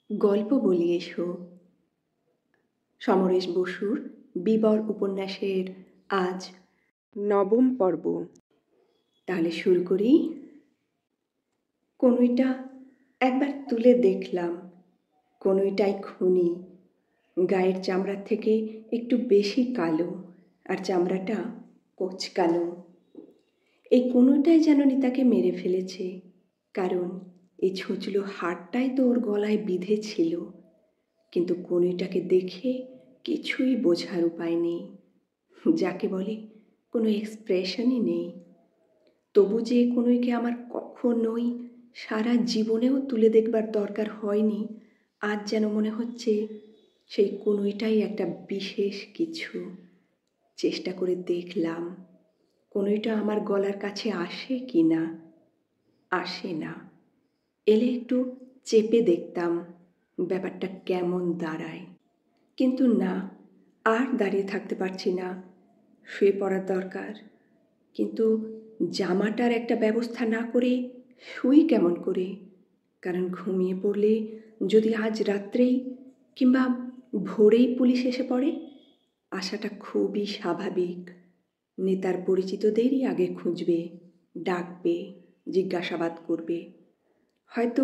গল্প বলি এসো। সমরেশ বসুর বিবর উপন্যাসের আজ 9ম পর্ব। তাহলে শুরু করি। কনুইটা একবার তুলে দেখলাম। কনুইটাই খুনি। গায়ের চামড়ার থেকে একটু বেশি কালো, আর চামড়াটা কোঁচকানো। এই কনুইটাই যেন নিতাকে মেরে ফেলেছে, কারণ এই ছুঁচলো হাড়টাই তো ওর গলায় বিঁধে ছিল। কিন্তু কনুইটাকে দেখে কিছুই বোঝার উপায় নেই, যাকে বলে কোনো এক্সপ্রেশনই নেই। তবু যে কনুইকে আমার কখনোই সারা জীবনেও তুলে দেখবার দরকার হয়নি, আজ যেন মনে হচ্ছে সেই কনুইটাই একটা বিশেষ কিছু। চেষ্টা করে দেখলাম কনুইটা আমার গলার কাছে আসে কি না। আসে না। এলে একটু চেপে দেখতাম ব্যাপারটা কেমন দাঁড়ায়। কিন্তু না, আর দাঁড়িয়ে থাকতে পারছি না, শুয়ে পড়ার দরকার। কিন্তু জামাটার একটা ব্যবস্থা না করে শুই কেমন করে? কারণ ঘুমিয়ে পড়লে যদি আজ রাত্রেই কিংবা ভোরেই পুলিশ এসে পড়ে, আশাটা খুবই স্বাভাবিক। নেতার পরিচিতদেরই আগে খুঁজবে, ডাকবে, জিজ্ঞাসাবাদ করবে, হয়তো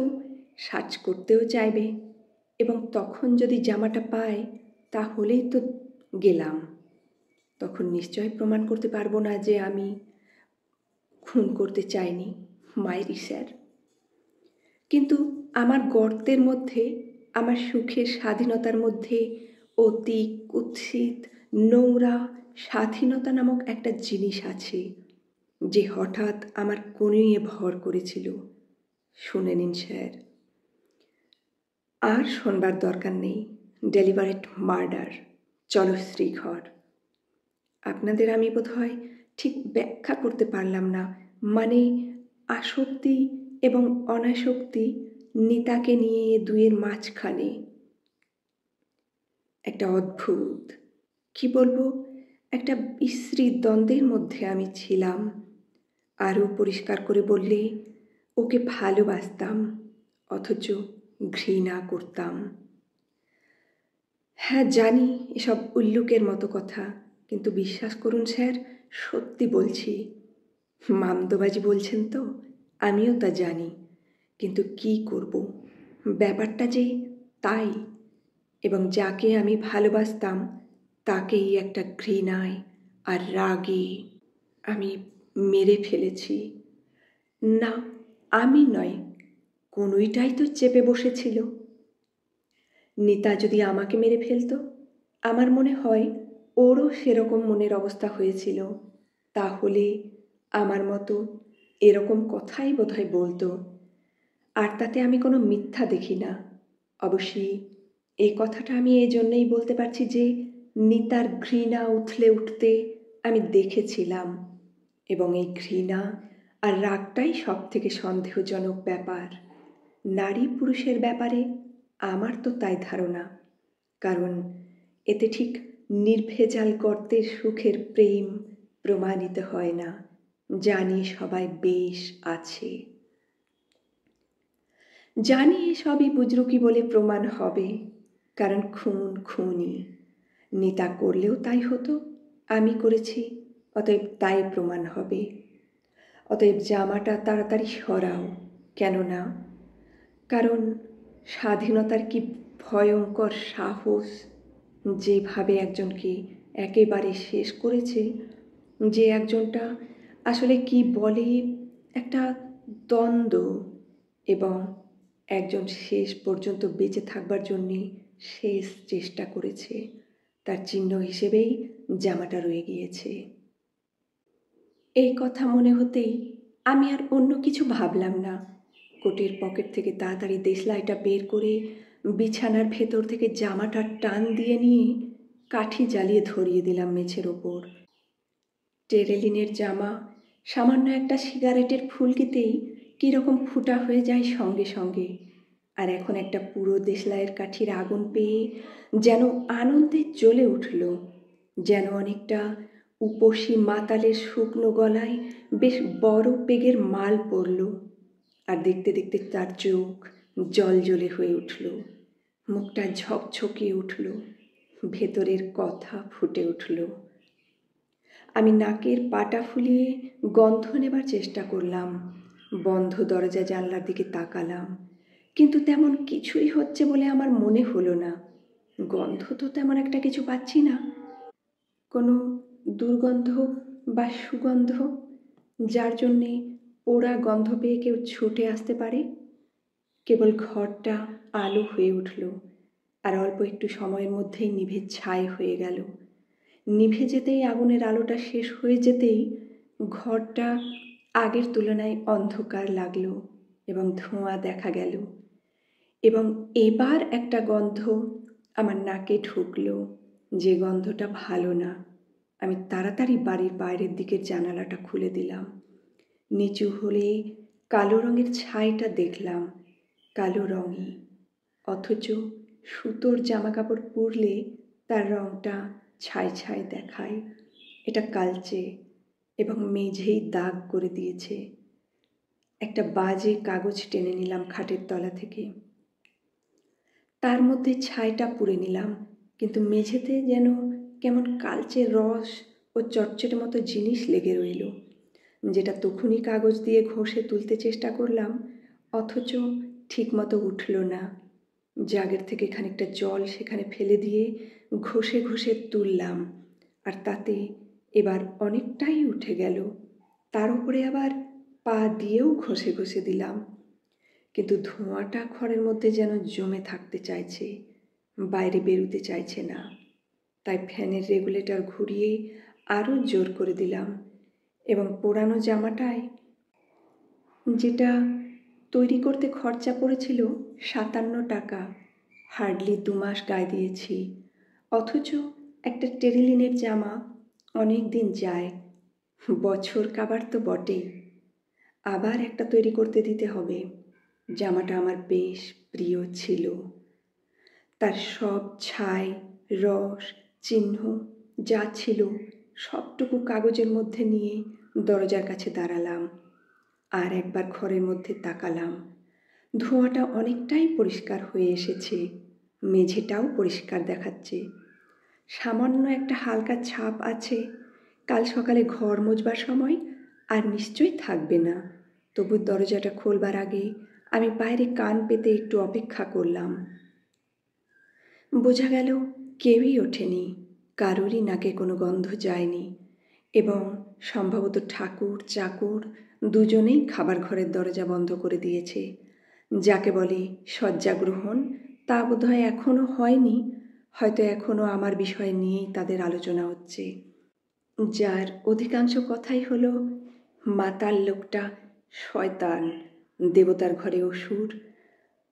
সার্চ করতেও চাইবে। এবং তখন যদি জামাটা পায়, তাহলেই তো গেলাম। তখন নিশ্চয় প্রমাণ করতে পারবো না যে আমি খুন করতে চাইনি, মায়েরই স্যার। কিন্তু আমার গর্তের মধ্যে, আমার সুখের স্বাধীনতার মধ্যে অতি কুৎসিত নোংরা স্বাধীনতা নামক একটা জিনিস আছে, যে হঠাৎ আমার কনুইয়ে ভর করেছিল। শুনে নিন স্যার। আর শোনবার দরকার নেই। ডেলিভারেট মার্ডার, চলো শ্রীঘর। আপনাদের আমি বোধহয় ঠিক ব্যাখ্যা করতে পারলাম না, মানে আসক্তি এবং অনাসক্তি নিতাকে নিয়ে দুয়ের মাঝখানে একটা অদ্ভুত, কি বলবো, একটা বিশ্রী দ্বন্দ্বের মধ্যে আমি ছিলাম। আরও পরিষ্কার করে বললে, ওকে ভালোবাসতাম অথচ ঘৃণা করতাম। হ্যাঁ জানি, এসব উল্লুকের মতো কথা, কিন্তু বিশ্বাস করুন স্যার, সত্যি বলছি। মামদোবাজি বলছেন তো, আমিও তা জানি, কিন্তু কি করব, ব্যাপারটা যে তাই। এবং যাকে আমি ভালোবাসতাম তাকেই একটা ঘৃণায় আর রাগে আমি মেরে ফেলেছি। না, আমি নয়, কনুইটাই তো চেপে বসেছিল। নিতা যদি আমাকে মেরে ফেলতো, আমার মনে হয় ওরও সেরকম মনের অবস্থা হয়েছিল, তাহলে আমার মতো এরকম কথাই বোধহয় বলতো। আর তাতে আমি কোনো মিথ্যা দেখি না। অবশ্যই এই কথাটা আমি এই জন্যই বলতে পারছি যে নিতার ঘৃণা উথলে উঠতে আমি দেখেছিলাম, এবং এই ঘৃণা আর রাগটাই সব থেকে সন্দেহজনক ব্যাপার নারী পুরুষের ব্যাপারে। আমার তো তাই ধারণা, কারণ এতে ঠিক নির্ভেজাল গর্তের সুখের প্রেম প্রমাণিত হয় না। জানি সবাই বেশ আছে, জানি এসবই বুজরুকি বলে প্রমাণ হবে, কারণ খুন খুনই। নিতা করলেও তাই হতো, আমি করেছি, অতএব তাই প্রমাণ হবে। অতএব জামাটা তাড়াতাড়ি সরাও। কেন না? কারণ স্বাধীনতার কি ভয়ঙ্কর সাহস, যেভাবে একজনকে একেবারে শেষ করেছে, যে একজনটা আসলে কি বলে একটা দ্বন্দ্ব, এবং একজন শেষ পর্যন্ত বেঁচে থাকবার জন্যে শেষ চেষ্টা করেছে, তার চিহ্ন হিসেবেই জামাটা রয়ে গিয়েছে। এই কথা মনে হতেই আমি আর অন্য কিছু ভাবলাম না। কোটের পকেট থেকে তাড়াতাড়ি দেশলাইটা বের করে বিছানার ভেতর থেকে জামাটা টান দিয়ে নিয়ে কাঠি জ্বালিয়ে ধরিয়ে দিলাম মেঝের ওপর। টেরেলিনের জামা সামান্য একটা সিগারেটের ফুলকিতেই কীরকম ফুটা হয়ে যায় সঙ্গে সঙ্গে, আর এখন একটা পুরো দেশলাইয়ের কাঠির আগুন পেয়ে যেন আনন্দে জ্বলে উঠল, যেন অনেকটা উপসী মাতালের শুকনো গলায় বেশ বড় পেগের মাল পড়ল। আর দেখতে দেখতে তার চোখ জলজলে হয়ে উঠল। মুখটা ঝকঝকে উঠল, ভেতরের কথা ফুটে উঠল। আমি নাকের পাটা ফুলিয়ে গন্ধ নেবার চেষ্টা করলাম, বন্ধ দরজা জানলার দিকে তাকালাম, কিন্তু তেমন কিছুই হচ্ছে বলে আমার মনে হলো না। গন্ধ তো তেমন একটা কিছু পাচ্ছি না, কোনো দুর্গন্ধ বা সুগন্ধ যার জন্যে পোড়া গন্ধ পেয়ে কেউ ছুটে আসতে পারে। কেবল ঘরটা আলো হয়ে উঠল, আর অল্প একটু সময়ের মধ্যেই নিভে ছাই হয়ে গেল। নিভে যেতেই, আগুনের আলোটা শেষ হয়ে যেতেই ঘরটা আগের তুলনায় অন্ধকার লাগলো এবং ধোঁয়া দেখা গেল। এবং এবার একটা গন্ধ আমার নাকে ঢুকলো, যে গন্ধটা ভালো না। আমি তাড়াতাড়ি বাড়ির বাইরের দিকের জানালাটা খুলে দিলাম। নিচু হলে কালো রঙের ছাইটা দেখলাম, কালো রঙই, অথচ সুতোর জামা কাপড় পরলে তার রঙটা ছাই ছাই দেখায়। এটা কালচে এবং মেঝেই দাগ করে দিয়েছে। একটা বাজে কাগজ টেনে নিলাম খাটের তলা থেকে, তার মধ্যে ছাইটা পুড়ে নিলাম, কিন্তু মেঝেতে যেন কেমন কালচে রস ও চটচটে মতো জিনিস লেগে রইল, যেটা তখনই কাগজ দিয়ে ঘষে তুলতে চেষ্টা করলাম, অথচ ঠিকমতো উঠল না। জাগের থেকে খানিকটা জল সেখানে ফেলে দিয়ে ঘষে ঘষে তুললাম, আর তাতে এবার অনেকটাই উঠে গেল। তার উপরে আবার পা দিয়েও ঘষে ঘষে দিলাম, কিন্তু ধোঁয়াটা ঘরের মধ্যে যেন জমে থাকতে চাইছে, বাইরে বেরোতে চাইছে না। তাই ফ্যানের রেগুলেটর ঘুরিয়ে আরও জোর করে দিলাম এবং পোড়ানো জামাটায়, যেটা তৈরি করতে খরচা পড়েছিল 57 টাকা, হার্ডলি 2 মাস গায়ে দিয়েছি, অথচ একটা টেরিলিনের জামা অনেক দিন যায়, বছর কাবার তো বটেই। আবার একটা তৈরি করতে দিতে হবে। জামাটা আমার বেশ প্রিয় ছিল। তার সব ছাই, রস, চিহ্ন যা ছিল সবটুকু কাগজের মধ্যে নিয়ে দরজার কাছে দাঁড়ালাম, আর একবার ঘরের মধ্যে তাকালাম। ধোঁয়াটা অনেকটাই পরিষ্কার হয়ে এসেছে, মেঝেটাও পরিষ্কার দেখাচ্ছে। সামান্য একটা হালকা ছাপ আছে, কাল সকালে ঘর মোছবার সময় আর নিশ্চয়ই থাকবে না। তবু দরজাটা খোলবার আগে আমি বাইরে কান পেতে একটু অপেক্ষা করলাম। বোঝা গেল কেউই ওঠেনি, কারোরই নাকে কোনো গন্ধ যায়নি, এবং সম্ভবত ঠাকুর চাকর দুজনেই খাবার ঘরের দরজা বন্ধ করে দিয়েছে। যাকে বলে শয্যাগ্রহণ, তা বোধহয় এখনও হয়নি, হয়তো এখনও আমার বিষয় নিয়েই তাদের আলোচনা হচ্ছে, যার অধিকাংশ কথাই হলো মাতাল লোকটা শয়তান, দেবতার ঘরে অসুর,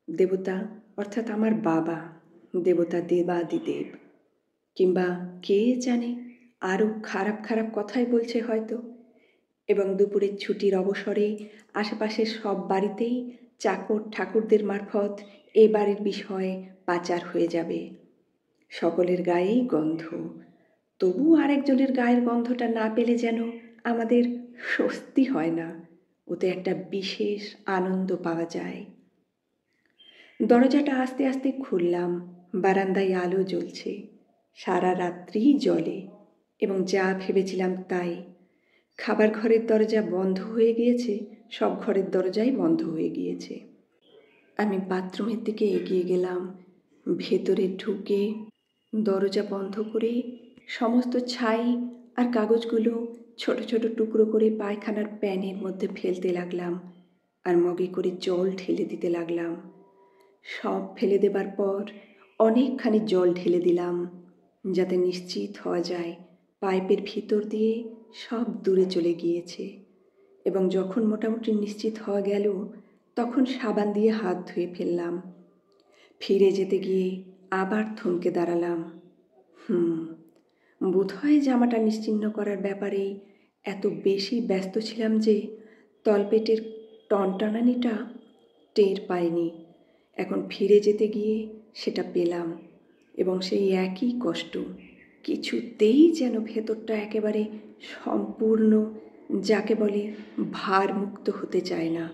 দেবতা অর্থাৎ আমার বাবা, দেবতা দেবাদিদেব, কিংবা কে জানে আরও খারাপ খারাপ কথাই বলছে হয়তো। এবং দুপুরের ছুটির অবসরে আশেপাশের সব বাড়িতেই চাকর ঠাকুরদের মারফত এ বাড়ির বিষয়ে পাচার হয়ে যাবে। সকলের গায়েই গন্ধ, তবু আরেকজনের গায়ের গন্ধটা না পেলে যেন আমাদের স্বস্তি হয় না, ওতে একটা বিশেষ আনন্দ পাওয়া যায়। দরজাটা আস্তে আস্তে খুললাম, বারান্দায় আলো জ্বলছে, সারা রাত্রিই জ্বলে, এবং যা ভেবেছিলাম তাই। খাবার ঘরের দরজা বন্ধ হয়ে গিয়েছে, সব ঘরের দরজাই বন্ধ হয়ে গিয়েছে। আমি বাথরুমের দিকে এগিয়ে গেলাম, ভেতরে ঢুকে দরজা বন্ধ করে সমস্ত ছাই আর কাগজগুলো ছোট ছোট টুকরো করে পায়খানার প্যানের মধ্যে ফেলতে লাগলাম, আর মগে করে জল ঢেলে দিতে লাগলাম। সব ফেলে দেবার পর অনেকখানি জল ঢেলে দিলাম, যাতে নিশ্চিত হওয়া যায় পাইপের ভিতর দিয়ে সব দূরে চলে গিয়েছে। এবং যখন মোটামুটি নিশ্চিত হওয়া গেল, তখন সাবান দিয়ে হাত ধুয়ে ফেললাম। ফিরে যেতে গিয়ে আবার থমকে দাঁড়ালাম। বোধহয় জামাটা নিশ্চিহ্ন করার ব্যাপারে এত বেশি ব্যস্ত ছিলাম যে তলপেটের টনটনানিটা টের পাইনি। এখন ফিরে যেতে গিয়ে সেটা পেলাম, এবং সেই একই কষ্ট, কিছুতেই যেন ভেতরটা একেবারে সম্পূর্ণ, যাকে বলে ভারমুক্ত হতে চায় না।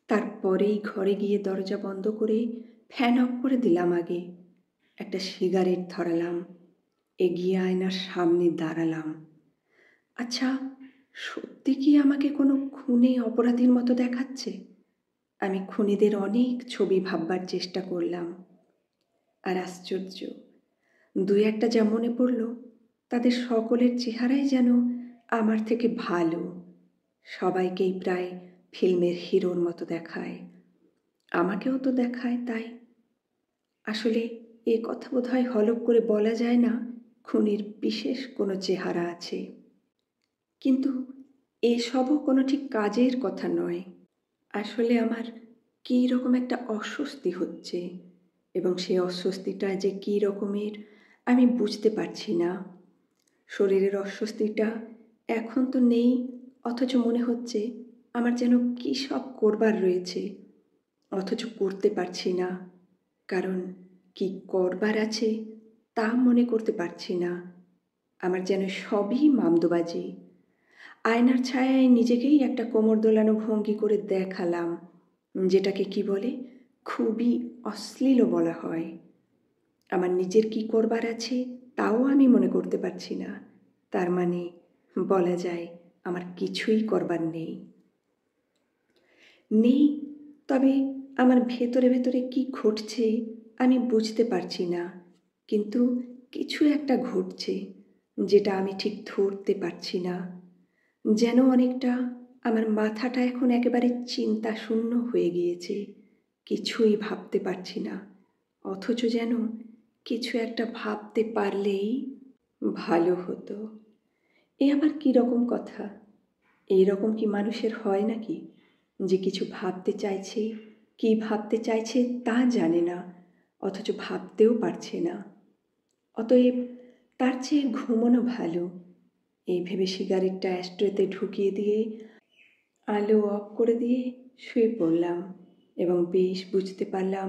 তারপরেই ঘরে গিয়ে দরজা বন্ধ করে ফ্যান অফ করে দিলাম আগে, একটা সিগারেট ধরালাম, এগিয়ে আয়নার সামনে দাঁড়ালাম। আচ্ছা, সত্যি কি আমাকে কোনো খুনে অপরাধীর মতো দেখাচ্ছে? আমি খুনিদের অনেক ছবি ভাববার চেষ্টা করলাম, আর আশ্চর্য, দুই একটা যা মনে পড়ল তাদের সকলের চেহারাই যেন আমার থেকে ভালো। সবাইকেই প্রায় ফিল্মের হিরোর মতো দেখায়, আমাকেও তো দেখায়। তাই আসলে এ কথা বোধহয় হলফ করে বলা যায় না খুনির বিশেষ কোনো চেহারা আছে, কিন্তু এসবও কোনো ঠিক কাজের কথা নয়। আসলে আমার কী রকম একটা অস্বস্তি হচ্ছে, এবং সেই অস্বস্তিটা যে কী রকমের আমি বুঝতে পারছি না। শরীরের অস্বস্তিটা এখন তো নেই, অথচ মনে হচ্ছে আমার যেন কী সব করবার রয়েছে, অথচ করতে পারছি না। কারণ কি করবার আছে তা মনে করতে পারছি না। আমার যেন সবই মামদোবাজি। আয়নার ছায়ায় নিজেকেই একটা কোমর দোলানো ভঙ্গি করে দেখালাম, যেটাকে কি বলে, খুবই অশ্লীলও বলা হয়। আমার নিজের কি করবার আছে তাও আমি মনে করতে পারছি না। তার মানে বলা যায় আমার কিছুই করবার নেই। নেই, তবে আমার ভেতরে ভেতরে কি ঘটছে আমি বুঝতে পারছি না, কিন্তু কিছু একটা ঘটছে যেটা আমি ঠিক ধরতে পারছি না। যেন অনেকটা আমার মাথাটা এখন একেবারে চিন্তা শূন্য হয়ে গিয়েছে, কিছুই ভাবতে পারছি না। অথচ যেন কিছু একটা ভাবতে পারলেই ভালো হতো। এ আবার কী রকম কথা? এই রকম কি মানুষের হয় নাকি, যে কিছু ভাবতে চাইছে, কি ভাবতে চাইছে তা জানে না, অথচ ভাবতেও পারছে না? অতএব তার চেয়ে ঘুমোনো ভালো। এই ভেবে সিগারেটটা অ্যাস্ট্রেতে ঢুকিয়ে দিয়ে আলো অফ করে দিয়ে শুয়ে পড়লাম, এবং বেশ বুঝতে পারলাম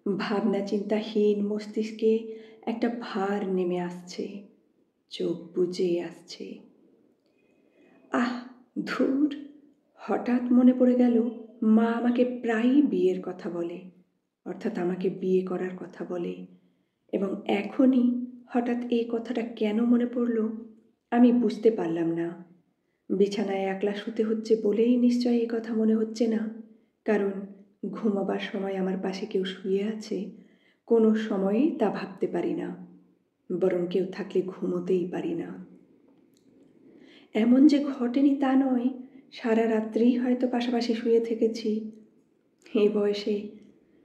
ভাবনা চিন্তাহীন মস্তিষ্কে একটা ভার নেমে আসছে, চোখ বুজে আসছে। আহ, ধুর! হঠাৎ মনে পড়ে গেল মা আমাকে প্রায়ই বিয়ের কথা বলে, অর্থাৎ আমাকে বিয়ে করার কথা বলে, এবং এখনই হঠাৎ এই কথাটা কেন মনে পড়ল আমি বুঝতে পারলাম না। বিছানায় একলা শুতে হচ্ছে বলেই নিশ্চয়ই এই কথা মনে হচ্ছে না, কারণ ঘুমাবার সময় আমার পাশে কেউ শুয়ে আছে কোনো সময়েই তা ভাবতে পারি না, বরং কেউ থাকলে ঘুমোতেই পারি না। এমন যে ঘটেনি তা নয়, সারা রাত্রিই হয়তো পাশাপাশি শুয়ে থেকেছি। এই বয়সে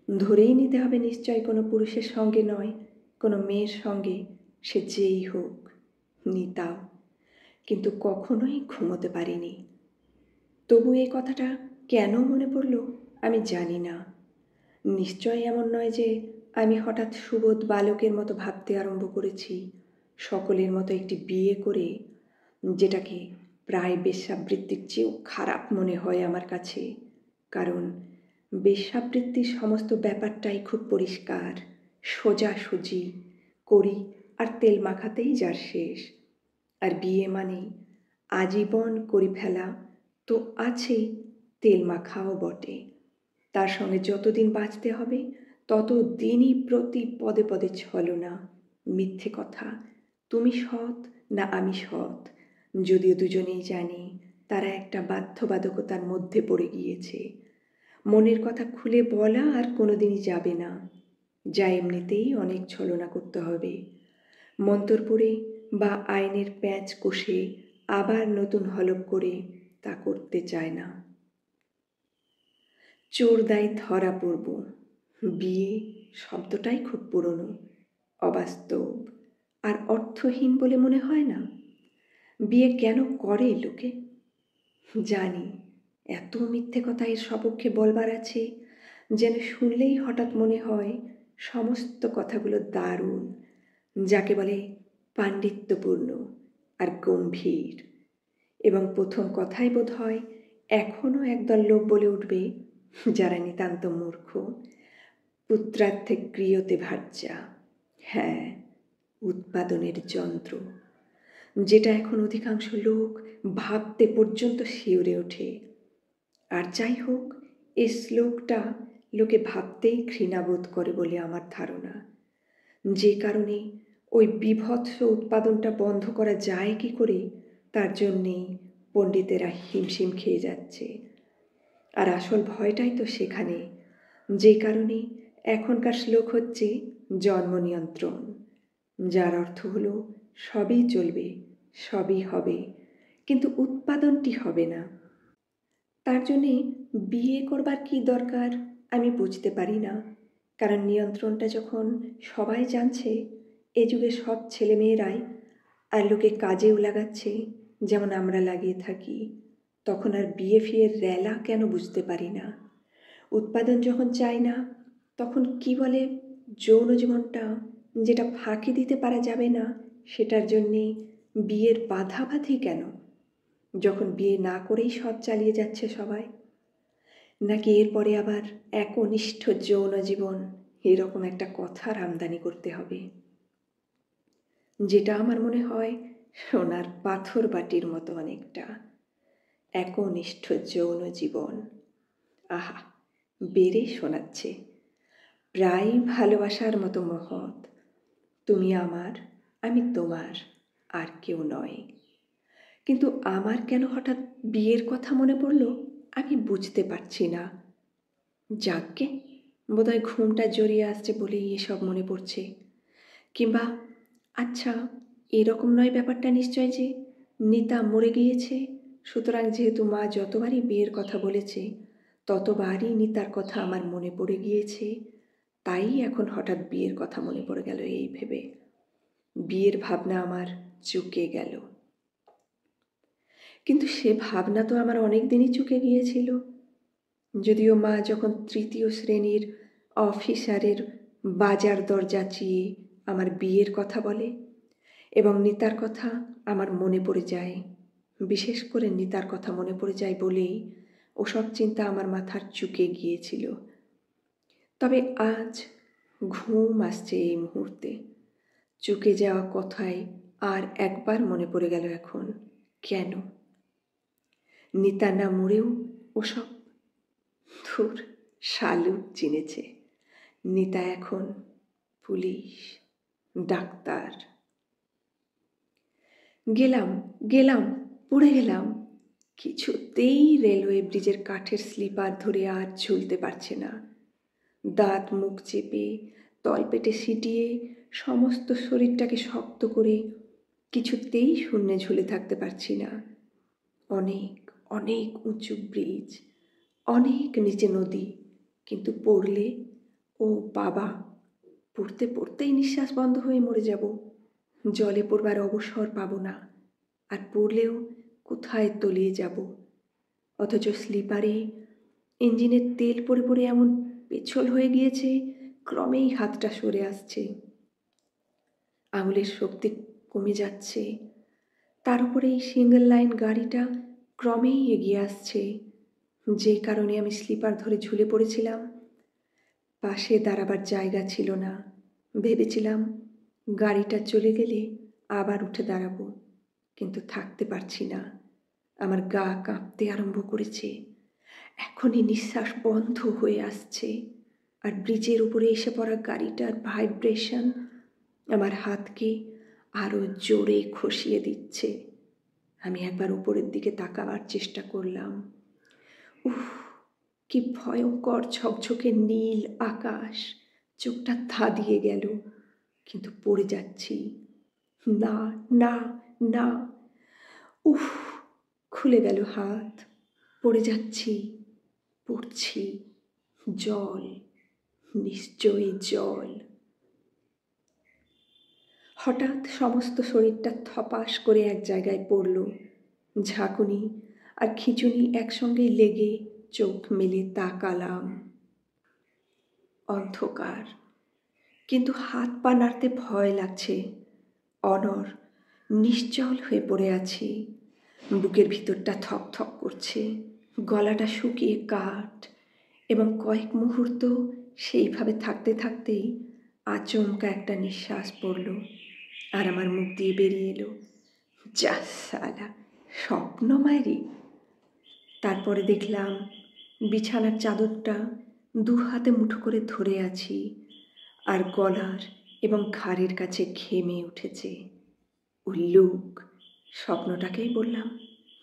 ধরেই নিতে হবে নিশ্চয় কোনো পুরুষের সঙ্গে নয়, কোনো মেয়ের সঙ্গে, সে যেই হোক, নিতাও, কিন্তু কখনোই ঘুমোতে পারিনি। তবু এই কথাটা কেন মনে পড়ল আমি জানি না। নিশ্চয় এমন নয় যে আমি হঠাৎ সুবোধ বালকের মতো ভাবতে আরম্ভ করেছি সকলের মতো একটি বিয়ে করে, যেটাকে প্রায় বেশ্যাবৃত্তির চেয়েও খারাপ মনে হয় আমার কাছে। কারণ বেশ্যাবৃত্তির সমস্ত ব্যাপারটাই খুব পরিষ্কার, সোজাসুজি, করি আর তেল মাখাতেই যার শেষ। আর বিয়ে মানে আজীবন করি ফেলা তো আছেই, তেল মাখাও বটে। তার সঙ্গে যতদিন বাঁচতে হবে ততদিনই প্রতি পদে পদে ছলনা, মিথ্যে কথা, তুমি সৎ না আমি সৎ, যদিও দুজনেই জানি তারা একটা বাধ্যবাধকতার মধ্যে পড়ে গিয়েছে। মনের কথা খুলে বলা আর কোনোদিনই যাবে না, যা এমনিতেই অনেক ছলনা করতে হবে। মন্তর পড়ে বা আইনের প্যাঁচ কষে আবার নতুন হলফ করে তা করতে চায় না। চোর দায় ধরা পড়ব, বিয়ে শব্দটাই খুব পুরনো, অবাস্তব আর অর্থহীন বলে মনে হয় না? বিয়ে কেন করে লোকে? জানি এত মিথ্যে কথা এর সপক্ষে বলবার আছে, যেন শুনলেই হঠাৎ মনে হয় সমস্ত কথাগুলো দারুণ, যাকে বলে পাণ্ডিত্যপূর্ণ আর গম্ভীর। এবং প্রথম কথাই বোধ হয় এখনও একদল লোক বলে উঠবে, যারা নিতান্ত মূর্খ, পুত্রার্থে ক্রিয়তে ভার্যা। হ্যাঁ, উৎপাদনের যন্ত্র, যেটা এখন অধিকাংশ লোক ভাবতে পর্যন্ত শিউরে ওঠে। আর যাই হোক, এই শ্লোকটা লোকে ভাবতেই ঘৃণাবোধ করে বলে আমার ধারণা। যে কারণে ওই বীভৎস উৎপাদনটা বন্ধ করা যায় কি করে তার জন্যেই পণ্ডিতেরা হিমশিম খেয়ে যাচ্ছে। আর আসল ভয়টাই তো সেখানে, যে কারণে এখনকার শ্লোক হচ্ছে জন্ম নিয়ন্ত্রণ, যার অর্থ হলো সবই চলবে, সবই হবে, কিন্তু উৎপাদনটি হবে না। তার জন্যে বিয়ে করবার কি দরকার আমি বুঝতে পারি না। কারণ নিয়ন্ত্রণটা যখন সবাই জানছে, এ যুগে সব ছেলেমেয়েরাই আর লোকে কাজেও লাগাচ্ছে যেমন আমরা লাগিয়ে থাকি, তখন আর বিয়ে ফিয়ের রেলা কেন বুঝতে পারি না। উৎপাদন যখন চাই না, তখন কি বলে যৌন জীবনটা যেটা ফাঁকি দিতে পারা যাবে না, সেটার জন্যে বিয়ের বাধাবাধি কেন, যখন বিয়ে না করেই সব চালিয়ে যাচ্ছে সবাই। নাকি এরপরে আবার একনিষ্ঠ যৌন জীবন এরকম একটা কথার আমদানি করতে হবে, যেটা আমার মনে হয় সোনার পাথর বাটির মতো অনেকটা। একনিষ্ঠ যৌন জীবন, আহা, বেড়ে শোনাচ্ছে, প্রায় ভালোবাসার মতো মহৎ। তুমি আমার, আমি তোমার, আর কেউ নয়। কিন্তু আমার কেন হঠাৎ বিয়ের কথা মনে পড়ল আমি বুঝতে পারছি না। যাকগে, বোধহয় ঘুমটা জড়িয়ে আসছে বলেই এসব মনে পড়ছে। কিংবা আচ্ছা, এরকম নয় ব্যাপারটা নিশ্চয় যে নিতা মরে গিয়েছে, সুতরাং যেহেতু মা যতবারই বিয়ের কথা বলেছে ততবারই নিতার কথা আমার মনে পড়ে গিয়েছে, তাই এখন হঠাৎ বিয়ের কথা মনে পড়ে গেল এই ভেবে বিয়ের ভাবনা আমার চুকে গেল। কিন্তু সে ভাবনা তো আমার অনেক দিনই চুকে গিয়েছিল। যদিও মা যখন 3য় শ্রেণীর অফিসারের বাজার দর যাচিয়ে আমার বিয়ের কথা বলে এবং নিতার কথা আমার মনে পড়ে যায়, বিশেষ করে নিতার কথা মনে পড়ে যায় বলেই ওসব চিন্তা আমার মাথার চুকে গিয়েছিল। তবে আজ ঘুম আসছে এই মুহূর্তে, চুকে যাওয়া কথায় আর একবার মনে পড়ে গেল এখন। কেন নিতা না মরেও ওসব ধুর শালুক চিনেছে। নিতা এখন পুলিশ, ডাক্তার। গেলাম পড়ে গেলাম। কিছুতেই রেলওয়ে ব্রিজের কাঠের স্লিপার ধরে আর ঝুলতে পারছে না। দাঁত মুখ চেপে তলপেটে সিটিয়ে সমস্ত শরীরটাকে শক্ত করে কিছুতেই শূন্যে ঝুলে থাকতে পারছি না। অনেক অনেক উঁচু ব্রিজ, অনেক নিচে নদী, কিন্তু পড়লে ও বাবা, পড়তে পড়তেই নিঃশ্বাস বন্ধ হয়ে মরে যাব। জলে পড়বার অবসর পাবো না, আর পড়লেও কোথায় তলিয়ে যাব। অথচ স্লিপারে ইঞ্জিনের তেল পড়ে পড়ে এমন পেছল হয়ে গিয়েছে, ক্রমেই হাতটা সরে আসছে, আঙুলের শক্তি কমে যাচ্ছে। তার উপরে এই সিঙ্গেল লাইন গাড়িটা ক্রমেই এগিয়ে আসছে, যে কারণে আমি স্লিপার ধরে ঝুলে পড়েছিলাম। পাশে দাঁড়াবার জায়গা ছিল না। ভেবেছিলাম গাড়িটা চলে গেলে আবার উঠে দাঁড়াবো, কিন্তু থাকতে পারছি না। আমার গা কাঁপতে আরম্ভ করেছে। এখনই নিঃশ্বাস বন্ধ হয়ে আসছে, আর ব্রিজের উপরে এসে পড়া গাড়িটার ভাইব্রেশন আমার হাতকে আরো জোরে খসিয়ে দিচ্ছে। আমি একবার উপরের দিকে তাকাবার চেষ্টা করলাম। উফ, কি ভয়ঙ্কর ঝকঝকে নীল আকাশ! চোখটা ধাঁধিয়ে গেল, কিন্তু পড়ে যাচ্ছি। না না না, উফ, খুলে গেল হাত, পড়ে যাচ্ছি, পড়ছি। জল, নিশ্চয়ই জল। হঠাৎ সমস্ত শরীরটা থপাস করে এক জায়গায় পড়ল। ঝাঁকুনি আর খিঁচুনি একসঙ্গে লেগে চোখ মেলে তাকালাম। অন্ধকার, কিন্তু হাত পা নাড়তে ভয় লাগছে। অনড়, নিশ্চল হয়ে পড়ে আছি। বুকের ভিতরটা থক থক করছে, গলাটা শুকিয়ে কাঠ, এবং কয়েক মুহূর্ত সেইভাবে থাকতে থাকতেই আচমকা একটা নিঃশ্বাস পড়ল, আর আমার মুখ দিয়ে বেরিয়ে এলো, যা সালা, স্বপ্ন মায়েরি। তারপরে দেখলাম বিছানার চাদরটা দু হাতে মুঠো করে ধরে আছি, আর গলার এবং ঘাড়ের কাছে ঘেমে উঠেছে। উল্লুক, স্বপ্নটাকেই বললাম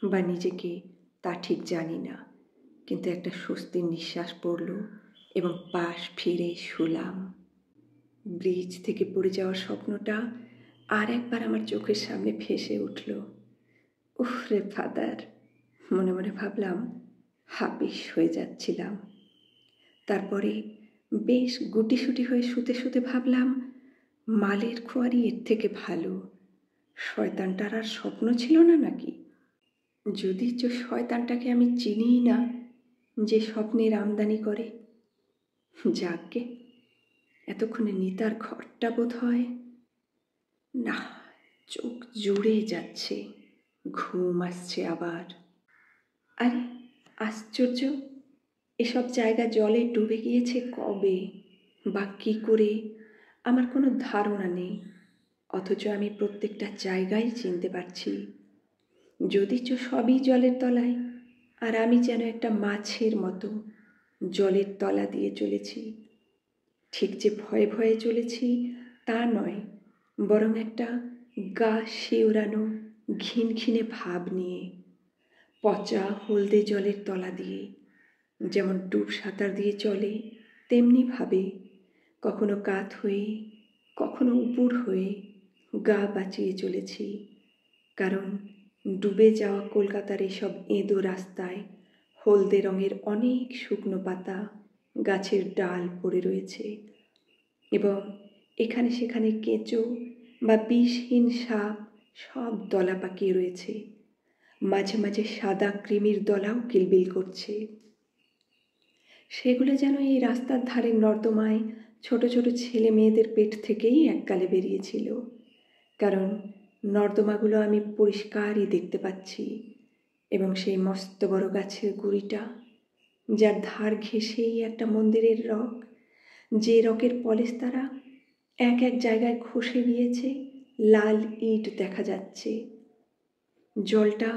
বা নিজেকে তা ঠিক জানি না, কিন্তু একটা স্বস্তির নিঃশ্বাস পড়ল এবং পাশ ফিরে শুলাম। ব্রিজ থেকে পড়ে যাওয়ার স্বপ্নটা আর একবার আমার চোখের সামনে ভেসে উঠল। উফ রে ফাদার, মনে মনে ভাবলাম, হাপিস হয়ে যাচ্ছিলাম। তারপরে বেশ গুটিসুটি হয়ে শুতে শুতে ভাবলাম, মালের খোয়ারি এর থেকে ভালো। শয়তানটার আর স্বপ্ন ছিল না নাকি? যদিচ শয়তানটাকে আমি চিনিই না, যে স্বপ্নের আমদানি করে। যাকগে, এতক্ষণে নিতার ঘরটা বোধ হয়। না, চোখ জুড়ে যাচ্ছে, ঘুম আসছে আবার। আরে আশ্চর্য, এসব জায়গা জলে ডুবে গিয়েছে কবে বা কী করে আমার কোনো ধারণা নেই, অথচ আমি প্রত্যেকটা জায়গায় চিনতে পারছি। যদিচ সবই জলের তলায়, আর আমি যেন একটা মাছের মতো জলের তলা দিয়ে চলেছি। ঠিক যে ভয়ে ভয়ে চলেছি তা নয়, বরং একটা গা শিউরানো ঘিনঘিনে ভাব নিয়ে। পচা হলদে জলের তলা দিয়ে যেমন ডুব সাঁতার দিয়ে চলে, তেমনি ভাবে কখনো কাত হয়ে, কখনো উপুড় হয়ে গা বাঁচিয়ে চলেছি। কারণ ডুবে যাওয়া কলকাতার এসব এঁদো রাস্তায় হলদে রঙের অনেক শুকনো পাতা, গাছের ডাল পড়ে রয়েছে, এবং এখানে সেখানে কেঁচো বা বিষহীন সাপ সব দলা পাকিয়ে রয়েছে। মাঝে মাঝে সাদা কৃমির দলাও কিলবিল করছে। সেগুলো যেন এই রাস্তার ধারের নর্দমায় ছোট ছোট ছেলে মেয়েদের পেট থেকেই এককালে বেরিয়েছিল। কারণ নর্দমাগুলো আমি পরিষ্কারই দেখতে পাচ্ছি, এবং সেই মস্ত বড় গাছের গুঁড়িটা, যার ধার ঘেঁষেই একটা মন্দিরের রক, যে রকের পলেস্তারা এক এক জায়গায় খসে গিয়েছে, লাল ইট দেখা যাচ্ছে। জলটা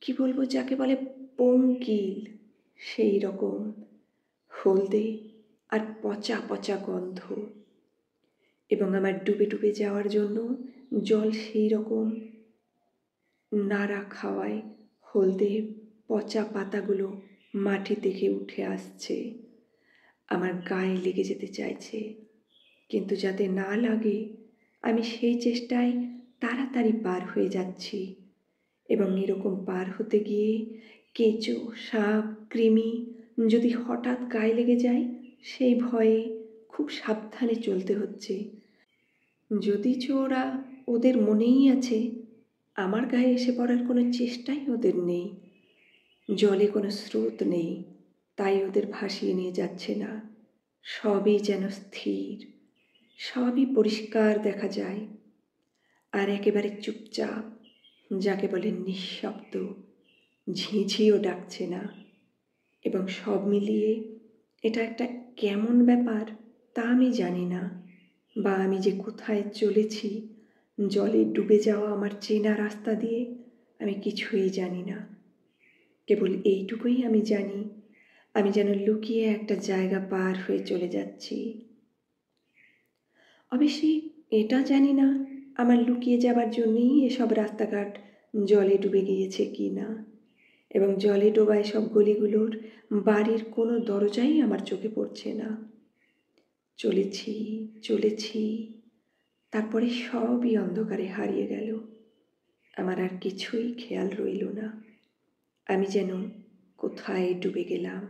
কি বলবো, যাকে বলে পঙ্কিল, সেই রকম হলদে আর পচা পচা গন্ধ। এবং আমার ডুবে ডুবে যাওয়ার জন্য জল সেই রকম নাড়া খাওয়ায় হলদে পচা পাতাগুলো মাটি থেকে উঠে আসছে। আমার গায়ে লেগে যেতে চাইছে, কিন্তু যাতে না লাগে আমি সেই চেষ্টায় তাড়াতাড়ি পার হয়ে যাচ্ছি। এবং এরকম পার হতে গিয়ে কেঁচো, সাপ, কৃমি যদি হঠাৎ গায়ে লেগে যায়, সেই ভয়ে খুব সাবধানে চলতে হচ্ছে। যদিচ ওরা ওদের মনেই আছে, আমার গায়ে এসে পড়ার কোনো চেষ্টাই ওদের নেই। জলে কোনো স্রোত নেই, তাই ওদের ভাসিয়ে নিয়ে যাচ্ছে না। সবই যেন স্থির, সবই পরিষ্কার দেখা যায়, আর একেবারে চুপচাপ, যাকে বলে নিঃশব্দ। ঝিঁঝিও ডাকছে না। এবং সব মিলিয়ে এটা একটা কেমন ব্যাপার তা আমি জানি না, বা আমি যে কোথায় চলেছি জলে ডুবে যাওয়া আমার চেনা রাস্তা দিয়ে, আমি কিছুই জানি না। কেবল এইটুকুই আমি জানি, আমি যেন লুকিয়ে একটা জায়গা পার হয়ে চলে যাচ্ছি। অবশ্যই এটা জানি না আমার লুকিয়ে যাবার জন্যেই এসব রাস্তাঘাট জলে ডুবে গিয়েছে কি না, এবং জলে ডোবা এসব গলিগুলোর বাড়ির কোনো দরজাই আমার চোখে পড়ছে না। চলেছি চলেছি, তারপরে সবই অন্ধকারে হারিয়ে গেল। আমার আর কিছুই খেয়াল রইল না, আমি যেন কোথায় ডুবে গেলাম।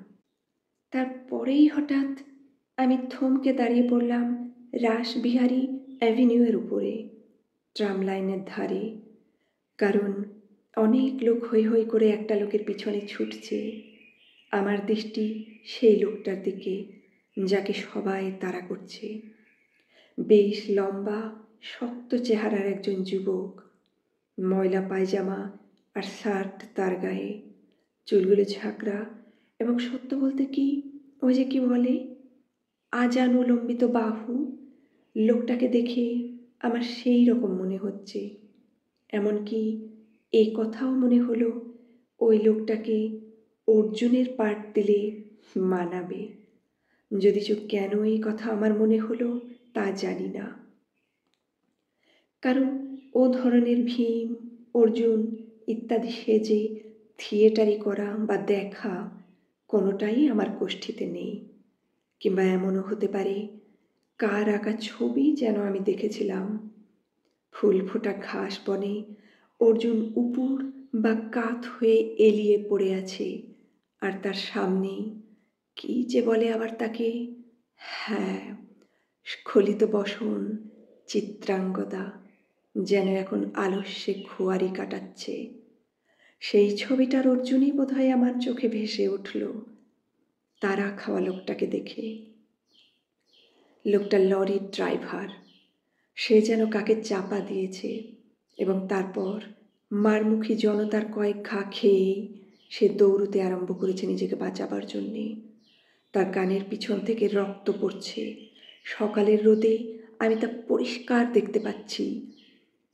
তারপরেই হঠাৎ আমি থমকে দাঁড়িয়ে পড়লাম রাসবিহারী অ্যাভিনিউয়ের উপরে, ট্রাম লাইনের ধারে। কারণ অনেক লোক হৈ হৈ করে একটা লোকের পিছনে ছুটছে। আমার দৃষ্টি সেই লোকটার দিকে, যাকে সবাই তাড়া করছে। বেশ লম্বা শক্ত চেহারার একজন যুবক, ময়লা পায়জামা আর শার্ট তার গায়ে, চুলগুলো ঝাঁকড়া, এবং সত্য বলতে কি, ওই যে কি বলে, আজানুলম্বিত বাহু। লোকটাকে দেখে আমার সেই রকম মনে হচ্ছে। এমনকি এই কথাও মনে হলো, ওই লোকটাকে অর্জুনের পার্ট দিলে মানাবে। যদিচ কেন এই কথা আমার মনে হলো তা জানি না, কারণ ও ধরনের ভীম, অর্জুন ইত্যাদি সেজে থিয়েটারি করা বা দেখা কোনোটাই আমার কোষ্ঠীতে নেই। কিংবা এমনও হতে পারে কার আঁকা ছবি যেন আমি দেখেছিলাম। ফুল ফোটা ঘাস বনে অর্জুন উপুর বা কাত হয়ে এলিয়ে পড়ে আছে, আর তার সামনেই কি যে বলে আবার তাকে, হ্যাঁ, স্খলিত বসন চিত্রাঙ্গদা যেন এখন আলস্যে খোয়ারি কাটাচ্ছে। সেই ছবিটার অর্জুনই বোধহয় আমার চোখে ভেসে উঠল তারা খাওয়া লোকটাকে দেখে। লোকটা লরির ড্রাইভার, সে যেন কাকে চাপা দিয়েছে এবং তারপর মারমুখী জনতার কয়েক ঘা খেয়েই সে দৌড়তে আরম্ভ করেছে নিজেকে বাঁচাবার জন্যে। তার কানের পিছন থেকে রক্ত পড়ছে। সকালের রোদে আমি তা পরিষ্কার দেখতে পাচ্ছি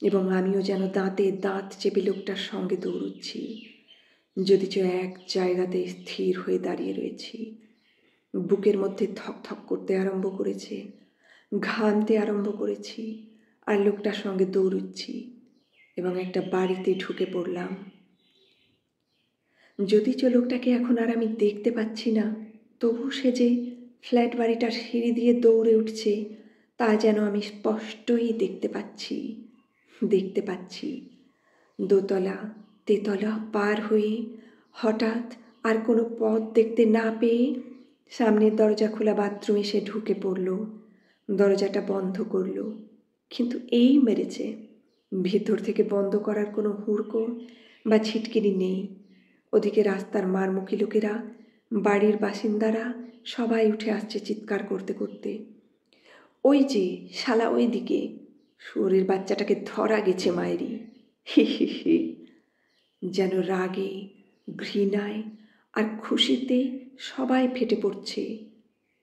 এবং আমিও যেন দাঁতে দাঁত চেপে লোকটার সঙ্গে দৌড়চ্ছি, যদিচ এক জায়গাতে স্থির হয়ে দাঁড়িয়ে রয়েছি। বুকের মধ্যে থকথক করতে আরম্ভ করেছে, ঘামতে আরম্ভ করেছি, আর লোকটার সঙ্গে দৌড়চ্ছি এবং একটা বাড়িতে ঢুকে পড়লাম। যদিচ লোকটাকে এখন আর আমি দেখতে পাচ্ছি না, তবু সে যে ফ্ল্যাট বাড়িটার সিঁড়ি দিয়ে দৌড়ে উঠছে তা যেন আমি স্পষ্টই দেখতে পাচ্ছি। দোতলা তেতলা পার হয়ে হঠাৎ আর কোনো পথ দেখতে না পেয়ে সামনের দরজা খোলা বাথরুমে সে ঢুকে পড়ল। দরজাটা বন্ধ করল, কিন্তু এই মেরেছে, ভেতর থেকে বন্ধ করার কোনো হুড়কো বা ছিটকিনি নেই। ওদিকে রাস্তার মারমুখী লোকেরা, বাড়ির বাসিন্দারা সবাই উঠে আসছে চিৎকার করতে করতে, ওই যে শালা ওই দিকে, শুয়োরের বাচ্চাটাকে ধরা গেছে মায়েরি, হি হি হি। যেন রাগে, ঘৃণায় আর খুশিতে সবাই ফেটে পড়ছে,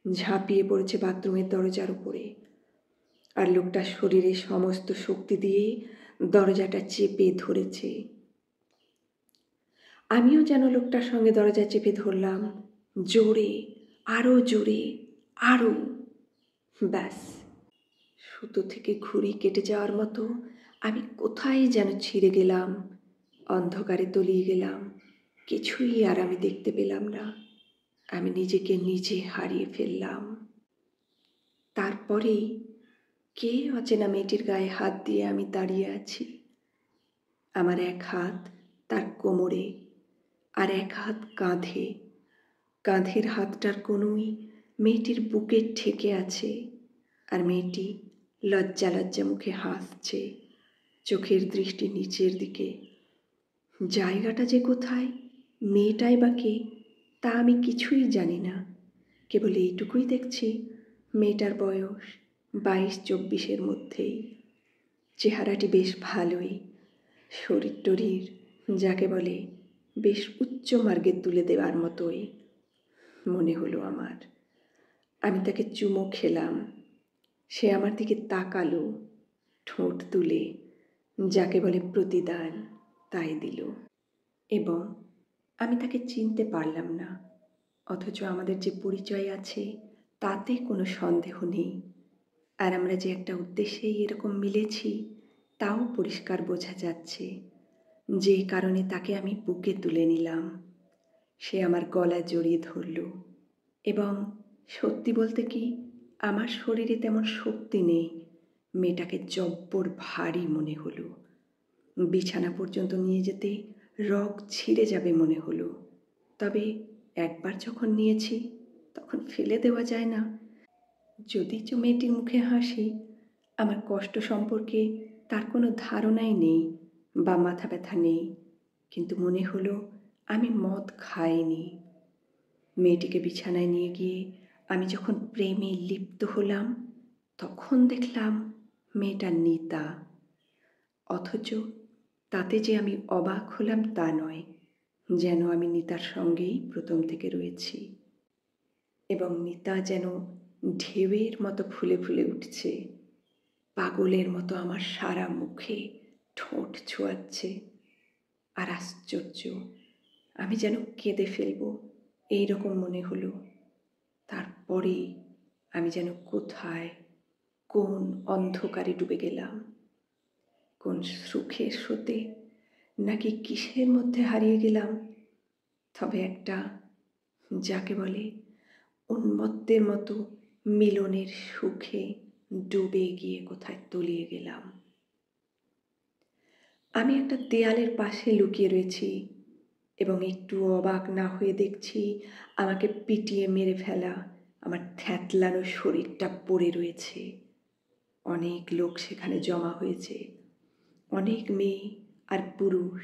ঝাঁপিয়ে পড়েছে বাথরুমের দরজার উপরে, আর লোকটা শরীরে সমস্ত শক্তি দিয়ে দরজাটা চেপে ধরেছে। আমিও যেন লোকটার সঙ্গে দরজা চেপে ধরলাম, জোরে, আরও জোরে, আরও। ব্যাস, সুতো থেকে ঘুড়ি কেটে যাওয়ার মতো আমি কোথায় যেন ছিঁড়ে গেলাম, অন্ধকারে তলিয়ে গেলাম। কিছুই আর আমি দেখতে পেলাম না, আমি নিজেকে নিজে হারিয়ে ফেললাম। তারপরেই কে অচেনা মেয়েটির গায়ে হাত দিয়ে আমি দাঁড়িয়ে আছি। আমার এক হাত তার কোমরে আর এক হাত কাঁধে। কাঁধের হাতটার কোনোই মেয়েটির বুকে ঠেকে আছে, আর মেয়েটি লজ্জা লজ্জা মুখে হাসছে, চোখের দৃষ্টি নিচের দিকে। জায়গাটা যে কোথায়, মেয়েটাই বা কে, তা আমি কিছুই জানি না। কেবল এইটুকুই দেখছি, মেয়েটার বয়স 22-24-এর মধ্যেই। চেহারাটি বেশ ভালোই, শরীর টরীর যাকে বলে বেশ উচ্চ মার্গে তুলে দেওয়ার মতোই মনে হলো আমার। আমি তাকে চুমো খেলাম, সে আমার দিকে তাকালো, ঠোঁট তুলে যাকে বলে প্রতিদান তাই দিল। এবং আমি তাকে চিনতে পারলাম না, অথচ আমাদের যে পরিচয় আছে তাতে কোনো সন্দেহ নেই, আর আমরা যে একটা উদ্দেশ্যেই এরকম মিলেছি তাও পরিষ্কার বোঝা যাচ্ছে। যে কারণে তাকে আমি বুকে তুলে নিলাম, সে আমার গলা জড়িয়ে ধরল। এবং সত্যি বলতে কি, আমার শরীরে তেমন শক্তি নেই, মেয়েটাকে জব্বর ভারী মনে হলো। বিছানা পর্যন্ত নিয়ে যেতে রগ ছিঁড়ে যাবে মনে হলো। তবে একবার যখন নিয়েছি তখন ফেলে দেওয়া যায় না। যদিচ মেয়েটির মুখে হাসি, আমার কষ্ট সম্পর্কে তার কোনো ধারণাই নেই বা মাথা ব্যথা নেই, কিন্তু মনে হলো আমি মদ খাইনি। মেয়েটিকে বিছানায় নিয়ে গিয়ে আমি যখন প্রেমে লিপ্ত হলাম, তখন দেখলাম মেয়েটা নিতা। অথচ তাতে যে আমি অবাক হলাম তা নয়, যেন আমি নিতার সঙ্গেই প্রথম থেকে রয়েছি, এবং নিতা যেন ঢেউয়ের মতো ফুলে ফুলে উঠছে, পাগলের মতো আমার সারা মুখে ঠোঁট ছোঁয়াচ্ছে। আর আশ্চর্য, আমি যেন কেঁদে ফেলবো এইরকম মনে হলো। তারপরে আমি যেন কোথায় কোন অন্ধকারে ডুবে গেলাম, কোন সুখের স্রোতে নাকি কিসের মধ্যে হারিয়ে গেলাম। তবে একটা, যাকে বলে উন্মত্তের মতো মিলনের সুখে ডুবে গিয়ে কোথায় তলিয়ে গেলাম। আমি একটা দেয়ালের পাশে লুকিয়ে রয়েছি এবং একটু অবাক না হয়ে দেখছি আমাকে পিটিয়ে মেরে ফেলা আমার থ্যাতলানো শরীরটা পড়ে রয়েছে। অনেক লোক সেখানে জমা হয়েছে, অনেক মেয়ে আর পুরুষ।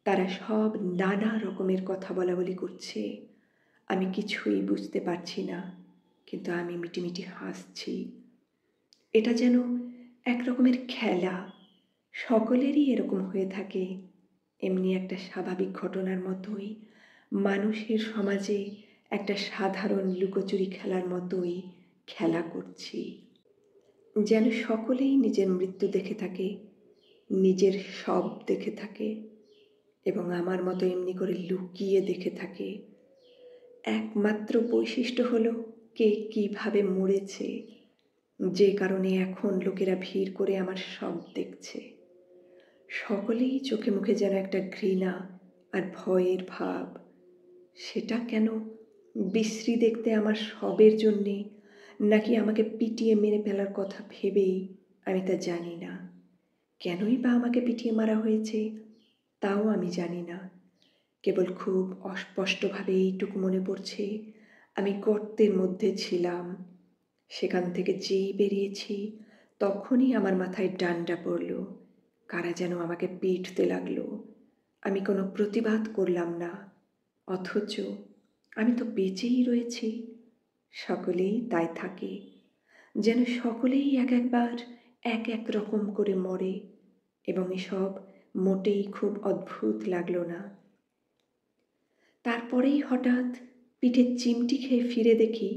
তারা সব নানা রকমের কথা বলাবলি করছে। আমি কিছুই বুঝতে পারছি না, কিন্তু আমি মিটিমিটি হাসছি। এটা যেন এক রকমের খেলা, সকলেরই এরকম হয়ে থাকে। এমনি একটা স্বাভাবিক ঘটনার মতোই মানুষের সমাজে একটা সাধারণ লুকোচুরি খেলার মতোই খেলা করছি। যেন সকলেই নিজের মৃত্যু দেখে থাকে, নিজের সব দেখে থাকে এবং আমার মতো এমনি করে লুকিয়ে দেখে থাকে। একমাত্র বৈশিষ্ট্য হলো কে কীভাবে মরেছে, যে কারণে এখন লোকেরা ভিড় করে আমার সব দেখছে। সকলেই চোখে মুখে যেন একটা ঘৃণা আর ভয়ের ভাব। সেটা কেন? বিশ্রী দেখতে আমার সবের জন্যে, নাকি আমাকে পিটিয়ে মেরে ফেলার কথা ভেবেই? আমি তা জানি না। কেনই বা আমাকে পিটিয়ে মারা হয়েছে তাও আমি জানি না। কেবল খুব অস্পষ্টভাবে এইটুকু মনে পড়ছে, আমি গর্তের মধ্যে ছিলাম। সেখান থেকে যেই বেরিয়েছি তখনই আমার মাথায় ডান্ডা পড়ল। কারা যেন আমাকে পিটতে লাগলো। আমি কোনো প্রতিবাদ করলাম না, অথচ আমি তো বেঁচেই রয়েছি। সকলেই তাই থাকে, যেন সকলেই এক একবার এক এক রকম করে মরে, এবং এসব মোটেই খুব অদ্ভুত লাগলো না। তারপরেই হঠাৎ পিঠে চিমটি খেয়ে ফিরে দেখি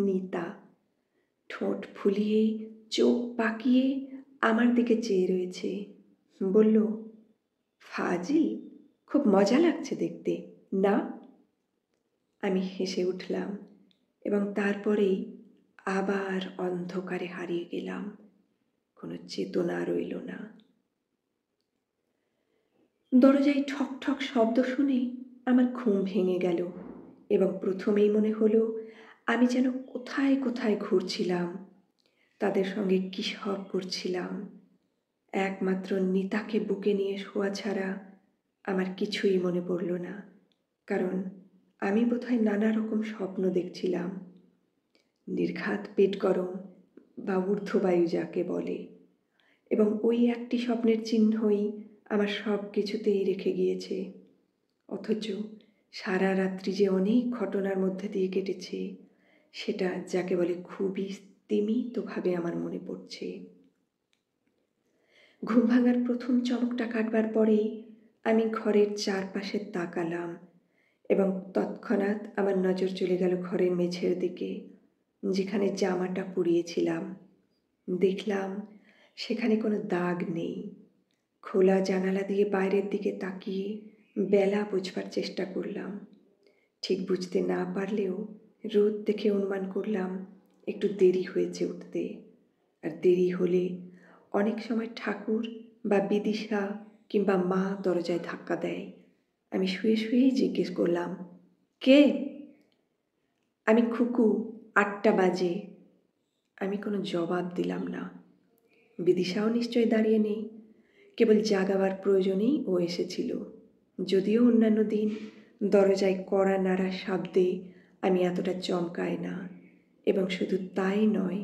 নিতা ঠোঁট ফুলিয়ে চোখ পাকিয়ে আমার দিকে চেয়ে রয়েছে। বলল, ফাজিল, খুব মজা লাগছে দেখতে না? আমি হেসে উঠলাম এবং তারপরেই আবার অন্ধকারে হারিয়ে গেলাম। কোনো চেতনা রইল না। দরজায় ঠক ঠক শব্দ শুনে আমার ঘুম ভেঙে গেল এবং প্রথমেই মনে হলো আমি যেন কোথায় কোথায় ঘুরছিলাম, তাদের সঙ্গে কী সব করছিলাম। একমাত্র নিতাকে বুকে নিয়ে শোয়া ছাড়া আমার কিছুই মনে পড়ল না, কারণ আমি বোধহয় নানা রকম স্বপ্ন দেখছিলাম। নির্ঘাত পেট গরম বা ঊর্ধ্ববায়ু যাকে বলে, এবং ওই একটি স্বপ্নের চিহ্নই আমার সব কিছুতেই রেখে গিয়েছে। অথচ সারা রাত্রি যে অনেক ঘটনার মধ্যে দিয়ে কেটেছে, সেটা যাকে বলে খুবই স্তিমিতভাবে আমার মনে পড়ছে। ঘুম ভাঙার প্রথম চমকটা কাটবার পরেই আমি ঘরের চারপাশে তাকালাম এবং তৎক্ষণাৎ আমার নজর চলে গেল ঘরের মেঝের দিকে, যেখানে জামাটা পুড়িয়েছিলাম। দেখলাম সেখানে কোনো দাগ নেই। খোলা জানালা দিয়ে বাইরের দিকে তাকিয়ে বেলা বুঝবার চেষ্টা করলাম। ঠিক বুঝতে না পারলেও রোদ দেখে অনুমান করলাম একটু দেরি হয়েছে উঠতে। আর দেরি হলে অনেক সময় ঠাকুর বা বিদিশা কিংবা মা দরজায় ধাক্কা দেয়। আমি শুয়ে শুয়েই জিজ্ঞেস করলাম, কে? আমি খুকু, 8টা বাজে। আমি কোনো জবাব দিলাম না। বিদিশাও নিশ্চয় দাঁড়িয়ে নেই, কেবল জাগাবার প্রয়োজনেই ও এসেছিল। যদিও অন্যান্য দিন দরজায় কড়া নাড়ার শব্দে আমি এতটা চমকাই না, এবং শুধু তাই নয়,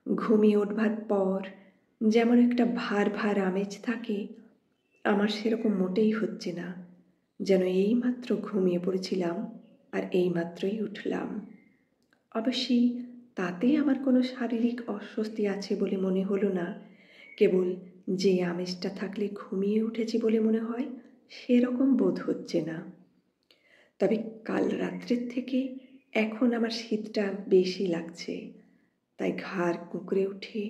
ঘুমিয়ে উঠবার পর যেমন একটা ভার ভার আমেজ থাকে, আমার সেরকম মোটেই হচ্ছে না। যেন এইমাত্র ঘুমিয়ে পড়েছিলাম আর এইমাত্রই উঠলাম। অবশ্যই তাতে আমার কোনো শারীরিক অস্বস্তি আছে বলে মনে হলো না। কেবল যে আমেজটা থাকলে ঘুমিয়ে উঠেছি বলে মনে হয়, সেরকম বোধ হচ্ছে না। তবে কাল রাত্রের থেকে এখন আমার শীতটা বেশি লাগছে। তাই ঘাড় কুঁকড়ে উঠে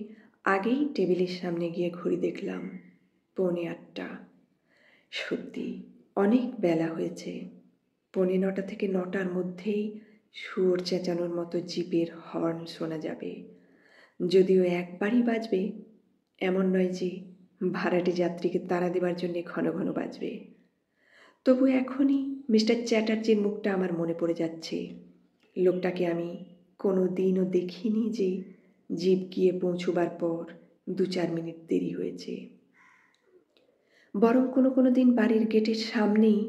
আগেই টেবিলের সামনে গিয়ে ঘড়ি দেখলাম, 8:45। সত্যি অনেক বেলা হয়েছে। 8:45 থেকে 9টার মধ্যেই শুয়োর চেঁচানোর মতো জিপের হর্ন শোনা যাবে। যদিও একবারই বাজবে এমন নয় যে ভাড়াটে যাত্রীকে তাড়া দেবার জন্যে ঘন ঘন বাজবে। তবু এখনই মিস্টার চ্যাটার্জির মুখটা আমার মনে পড়ে যাচ্ছে। লোকটাকে আমি কোনো দিনও দেখিনি যে জিপ গিয়ে পৌঁছবার পর 2-4 মিনিট দেরি হয়েছে। বরং কোনো কোনো দিন বাড়ির গেটের সামনেই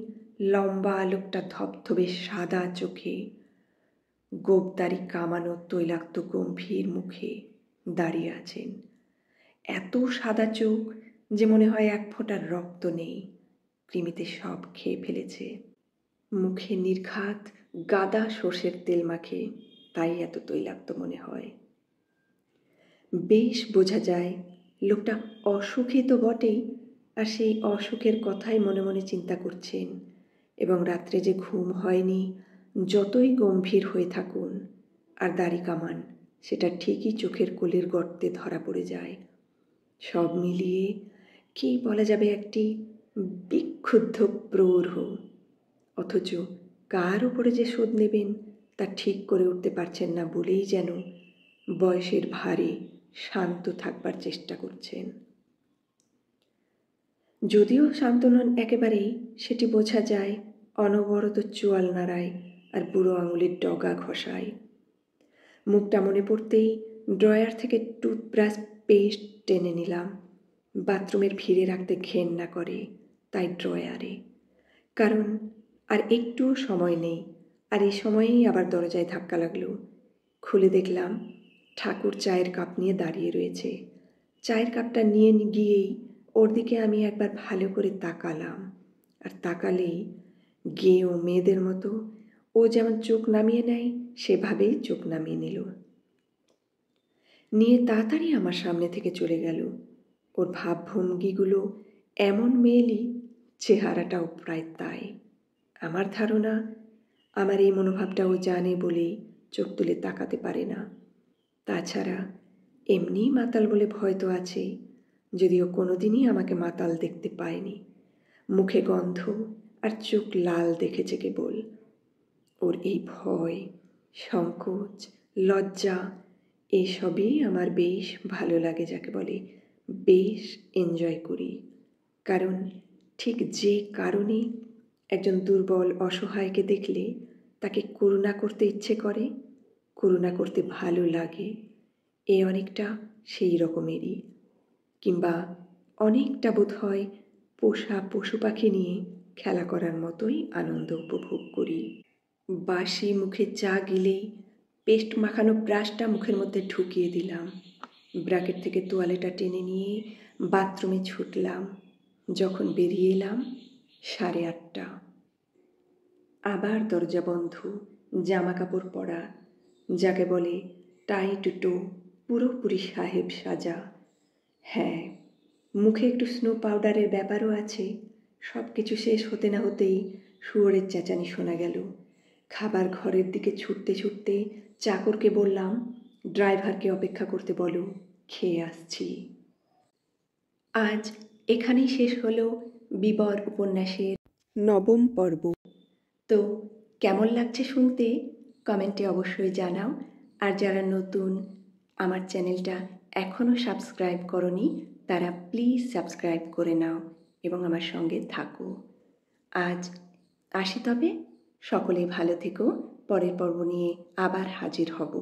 লম্বা লোকটা ধবধবে সাদা চোখে, গোবদারি কামানো তৈলাক্ত গম্ভীর মুখে দাঁড়িয়ে আছেন। এত সাদা চোখ যে মনে হয় এক ফোঁটা রক্ত নেই, কৃমিতে সব খেয়ে ফেলেছে। মুখে নির্ঘাত গাদা সর্ষের তেল মাখে, তাই এত তৈলাক্ত মনে হয়। বেশ বোঝা যায় লোকটা অসুখী তো বটেই, আর সেই অসুখের কথাই মনে মনে চিন্তা করছেন। এবং রাত্রে যে ঘুম হয়নি, যতই গম্ভীর হয়ে থাকুন আর দাড়ি কামান, সেটা ঠিকই চোখের কোলের গর্তে ধরা পড়ে যায়। সব মিলিয়ে কি বলা যাবে, একটি বিক্ষুব্ধ প্রৌঢ়। অথচ কার উপরে যে শোধ নেবেন তা ঠিক করে উঠতে পারছেন না বলেই যেন বয়সের ভারে শান্ত থাকবার চেষ্টা করছেন। যদিও শান্ত নন একেবারেই, সেটি বোঝা যায় অনবরত চোয়াল নাড়ায় আর বুড়ো আঙুলের ডগা ঘষায়। মুখটা মনে পড়তেই ড্রয়ার থেকে টুথব্রাশ পেস্ট টেনে নিলাম। বাথরুমের ভিড়ে রাখতে ঘেন্না করে, তাই ড্রয়ারে। কারণ আর একটুও সময় নেই। আর এই সময়েই আবার দরজায় ধাক্কা লাগলো। খুলে দেখলাম ঠাকুর চায়ের কাপ নিয়ে দাঁড়িয়ে রয়েছে। চায়ের কাপটা নিয়ে গিয়েই ওর দিকে আমি একবার ভালো করে তাকালাম। আর তাকালেই গেঁয়ো মেয়েদের মতো ও যেমন চোখ নামিয়ে নেয় সেভাবেই চোখ নামিয়ে নিল। নিয়ে তাড়াতাড়ি আমার সামনে থেকে চলে গেল। ওর ভাবভঙ্গিগুলো এমন মেয়েলি, চেহারাটাও প্রায় তাই। আমার ধারণা আমার এই মনোভাবটা ও জানে বলেই চোখ তুলে তাকাতে পারে না। তাছাড়া এমনিই মাতাল বলে ভয় তো আছেই, যদিও কোনোদিনই আমাকে মাতাল দেখতে পায়নি। মুখে গন্ধ আর চোখ লাল দেখেছে কেবল। ওর এই ভয়, সংকোচ, লজ্জা এসবই আমার বেশ ভালো লাগে, যাকে বলে বেশ এনজয় করি। কারণ ঠিক যে কারণে একজন দুর্বল অসহায়কে দেখলে তাকে করুণা করতে ইচ্ছে করে, করুণা করতে ভালো লাগে, এ অনেকটা সেই রকমেরই। কিংবা অনেকটা বোধ হয় পোষা পশু পাখি নিয়ে খেলা করার মতোই আনন্দ উপভোগ করি। বাসি মুখে চা গিলেই পেস্ট মাখানো ব্রাশটা মুখের মধ্যে ঢুকিয়ে দিলাম। ব্র্যাকেট থেকে তোয়ালেটা টেনে নিয়ে বাথরুমে ছুটলাম। যখন বেরিয়ে এলাম 8:30। আবার দরজা বন্ধ, জামা কাপড় পরা, যাকে বলে টাই টু টো, পুরোপুরি সাহেব সাজা। হ্যাঁ, মুখে একটু স্নো পাউডারের ব্যাপারও আছে। সব কিছু শেষ হতে না হতেই শুয়োরের চেঁচানি শোনা গেল। খাবার ঘরের দিকে ছুটতে ছুটতে চাকরকে বললাম, ড্রাইভারকে অপেক্ষা করতে বলো, খেয়ে আসছি। আজ এখানেই শেষ হলো বিবর উপন্যাসের 9ম পর্ব। তো কেমন লাগছে শুনতে কমেন্টে অবশ্যই জানাও। আর যারা নতুন আমার চ্যানেলটা এখনও সাবস্ক্রাইব করনি তারা প্লিজ সাবস্ক্রাইব করে নাও এবং আমার সঙ্গে থাকো। আজ আসি তবে, সকলে ভালো থেকো। পরের পর্ব নিয়ে আবার হাজির হব।